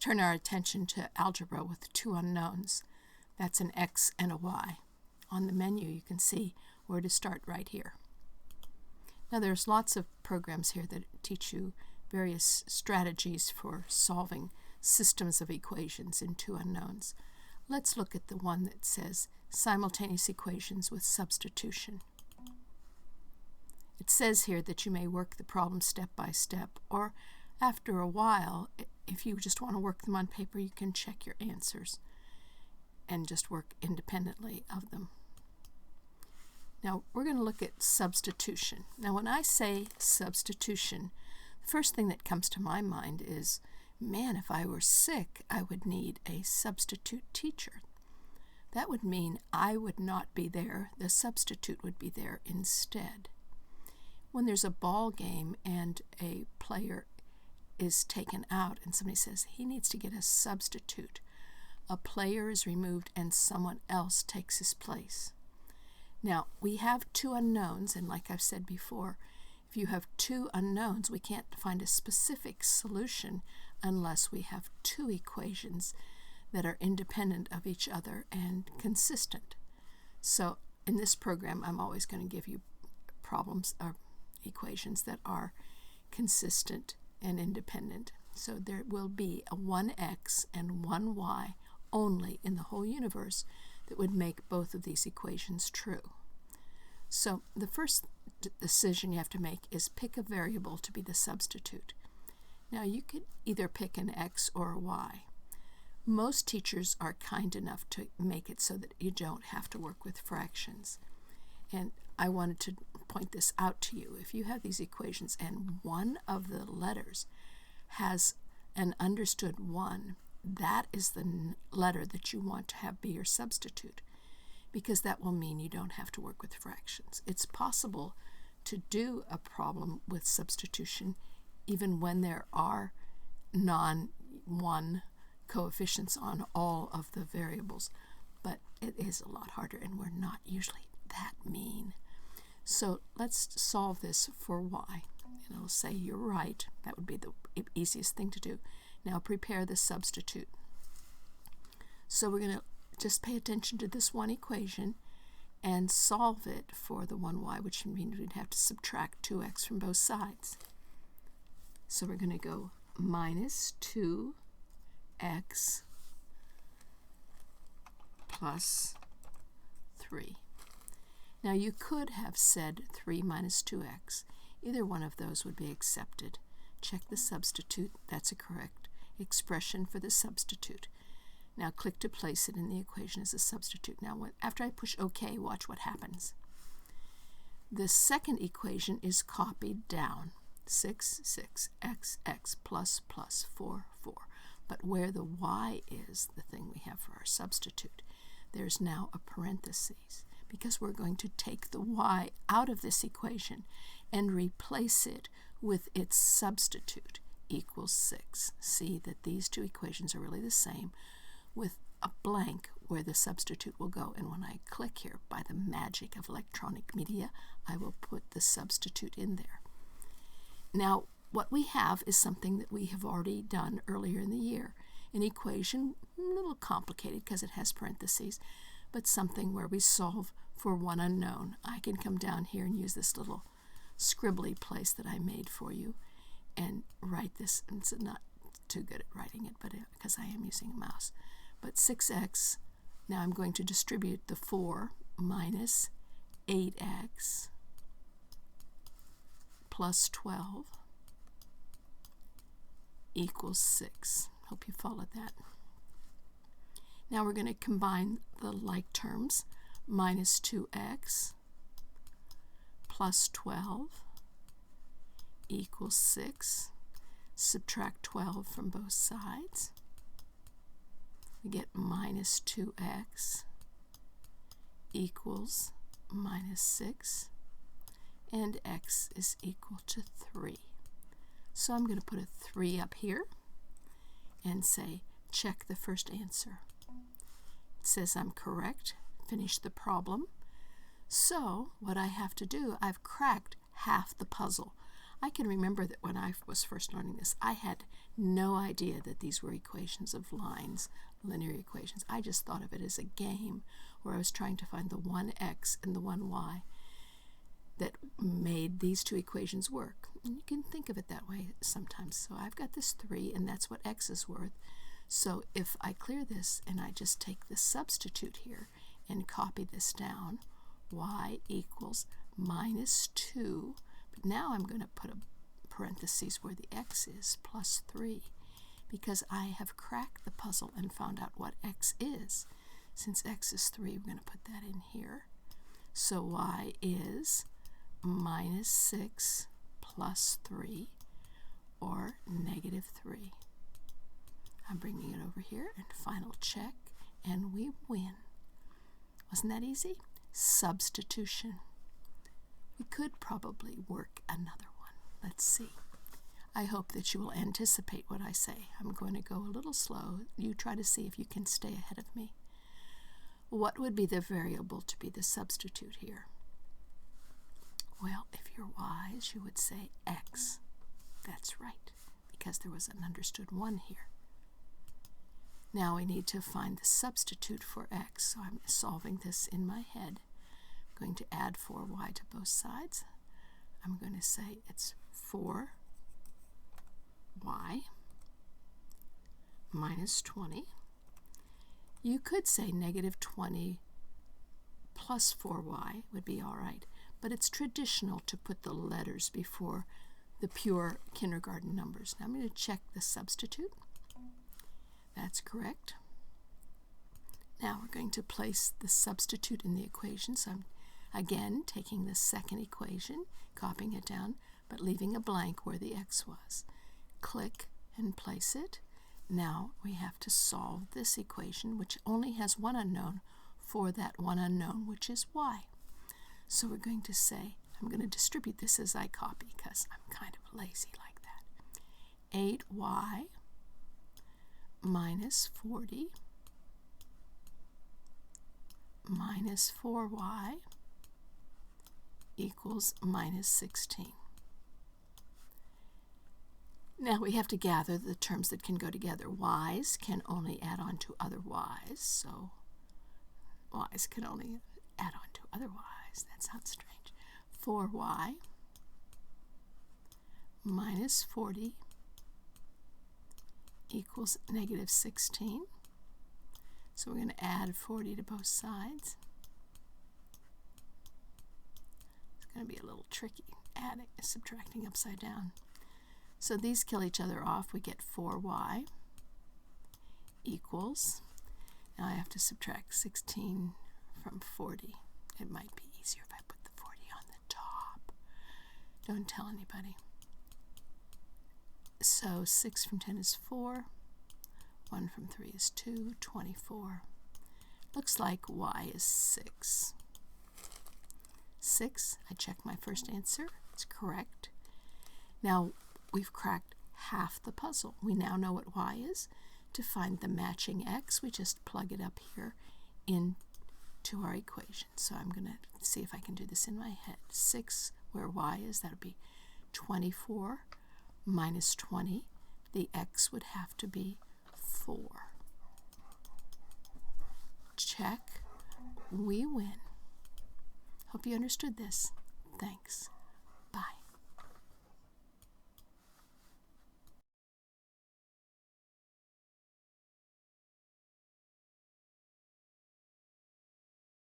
turn our attention to algebra with two unknowns. That's an x and a y. On the menu, you can see where to start right here. Now, there's lots of programs here that teach you various strategies for solving systems of equations in two unknowns. Let's look at the one that says Simultaneous Equations with Substitution. It says here that you may work the problem step by step, or after a while, if you just want to work them on paper, you can check your answers and just work independently of them. Now, we're going to look at substitution. Now, when I say substitution, the first thing that comes to my mind is, man, if I were sick, I would need a substitute teacher. That would mean I would not be there. The substitute would be there instead. When there's a ball game and a player is taken out and somebody says he needs to get a substitute, a player is removed and someone else takes his place. Now, we have two unknowns, and like I've said before, if you have two unknowns, we can't find a specific solution unless we have two equations that are independent of each other and consistent. So in this program, I'm always going to give you problems or equations that are consistent and independent. So there will be a 1x and 1y only in the whole universe that would make both of these equations true. So the first decision you have to make is pick a variable to be the substitute. Now, you could either pick an x or a y. Most teachers are kind enough to make it so that you don't have to work with fractions. And I wanted to point this out to you. If you have these equations and one of the letters has an understood 1, that is the letter that you want to have be your substitute, because that will mean you don't have to work with fractions. It's possible to do a problem with substitution even when there are non-1 coefficients on all of the variables, but it is a lot harder, and we're not usually that mean. So let's solve this for y. And it'll say you're right. That would be the easiest thing to do. Now prepare the substitute. So we're going to just pay attention to this one equation and solve it for the 1y, which means we'd have to subtract 2x from both sides. So we're going to go minus 2x plus 3. Now you could have said 3 minus 2x. Either one of those would be accepted. Check the substitute. That's a correct expression for the substitute. Now click to place it in the equation as a substitute. Now after I push OK, watch what happens. The second equation is copied down. 6, 6, x, x, plus, plus, 4, 4. But where the y is the thing we have for our substitute, there's now a parenthesis, because we're going to take the y out of this equation and replace it with its substitute, equals 6. See that these two equations are really the same, with a blank where the substitute will go. And when I click here, by the magic of electronic media, I will put the substitute in there. Now, what we have is something that we have already done earlier in the year. An equation, a little complicated because it has parentheses, but something where we solve for one unknown. I can come down here and use this little scribbly place that I made for you and write this. And it's not too good at writing it, but because I am using a mouse. But 6x, now I'm going to distribute the 4 minus 8x plus 12 equals 6. Hope you followed that. Now we're going to combine the like terms. Minus 2x plus 12 equals 6. Subtract 12 from both sides. We get minus 2x equals minus 6. And x is equal to 3. So I'm going to put a 3 up here and say, check the first answer. It says I'm correct. Finish the problem. So what I have to do, I've cracked half the puzzle. I can remember that when I was first learning this, I had no idea that these were equations of lines, linear equations. I just thought of it as a game where I was trying to find the one x and the one y that made these two equations work. And you can think of it that way sometimes. So I've got this 3, and that's what x is worth. So if I clear this and I just take the substitute here and copy this down, y equals minus 2. But now I'm going to put a parentheses where the x is, plus 3, because I have cracked the puzzle and found out what x is. Since x is 3, we're going to put that in here. So y is minus 6 plus 3, or negative 3. I'm bringing it over here, and final check, and we win. Wasn't that easy? Substitution. We could probably work another one. Let's see. I hope that you will anticipate what I say. I'm going to go a little slow. You try to see if you can stay ahead of me. What would be the variable to be the substitute here? Well, if you're wise, you would say x. That's right, because there was an understood 1 here. Now we need to find the substitute for x, so I'm solving this in my head. I'm going to add 4y to both sides. I'm going to say it's 4y minus 20. You could say negative 20 plus 4y would be all right, but it's traditional to put the letters before the pure kindergarten numbers. Now I'm going to check the substitute. That's correct. Now we're going to place the substitute in the equation. So I'm again taking the second equation, copying it down, but leaving a blank where the x was. Click and place it. Now we have to solve this equation, which only has one unknown, for that one unknown, which is y. So we're going to say, I'm going to distribute this as I copy because I'm kind of lazy like that. 8y minus 40 minus 4y equals minus 16. Now we have to gather the terms that can go together. Y's can only add on to other y's, so y's can only add on to other y's. That sounds strange. 4y minus 40 equals negative 16. So we're going to add 40 to both sides. It's going to be a little tricky, subtracting upside down. So these kill each other off. We get 4y equals, now I have to subtract 16 from 40. It might be easier if I put the 40 on the top. Don't tell anybody. So 6 from 10 is 4. 1 from 3 is 2. 24. Looks like y is 6. 6, I check my first answer. It's correct. Now we've cracked half the puzzle. We now know what y is. To find the matching x, we just plug it up here into our equation. So I'm going to see if I can do this in my head. 6, where y is, that would be 24 minus 20. The x would have to be 4. Check. We win. Hope you understood this. Thanks. Bye.